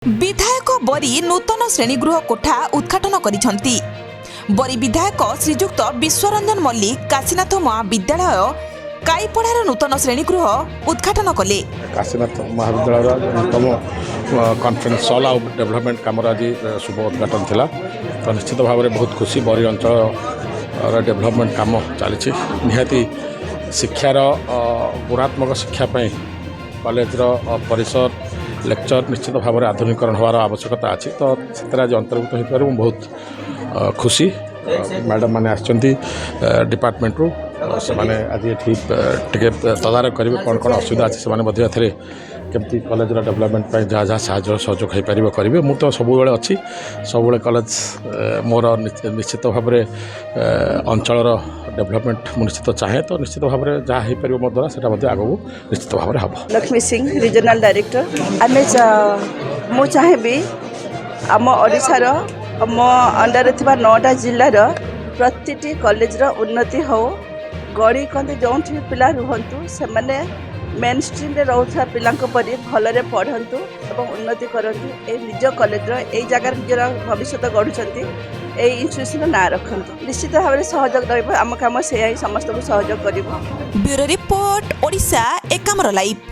विधायक बरी नूतन श्रेणीगृह कोठा उद्घाटन करिसेंती। बरी विधायक श्रीजुक्त विश्वरंजन मल्लिक काशीनाथ महाविद्यालय काईपड़ार नूतन श्रेणीगृह उद्घाटन कले। काशीनाथ महाविद्यालय नूतन कॉन्फ्रेंस हॉल और डेवलपमेंट काम आज शुभ उद्घाटन थिला। तो निश्चित भाव में बहुत खुशी बरी अंचल डेवलपमेंट काम चली निहाती शिक्षार गुणात्मक शिक्षापी कॉलेजर परिसर लेक्चर निश्चित भाव में आधुनिकरण होवार आवश्यकता अच्छी। तो से आज अंतर्भुक्त हो पार बहुत खुशी। मैडम मैंने आसछंती डिपार्टमेंट रू से मैंने आज ये तदारख करेंगे कौन कौन असुविधा अच्छे से केमती कॉलेज डेवलपमेंट जहाँ जहाँ साहय सहयोग हो पार करेंगे। मुझे तो सब अच्छी सब कॉलेज मोर निश्चित भाव में अंचल डेवलपमेंट निश्चित चाहे। तो निश्चित भाव में जहाँ हो पार मो द्वारा से आगू निश्चित भाव में हम लक्ष्मी सिंह रिजनल डायरेक्टर आमे मु चाहेबी आम ओडिशार आम अंडर थिबा 9टा जिल्लार प्रति कॉलेजर उन्नति हो। गड़ी कंदे जो पिला रुहंतु से माने मेन स्ट्रीम रे रहउथा पिलांक परि भलरे पढ़ंतु एवं उन्नति करंतु। ए निज कॉलेजर ए जगार निजर भविष्य गढ़ुचंती ए इंस्टीट्यूशन ना रखंतु। निश्चित भाव में सहयोग रहइबो। आम काम से समस्त को सहयोग करिवो। Bureau report Odisha Ekamra live.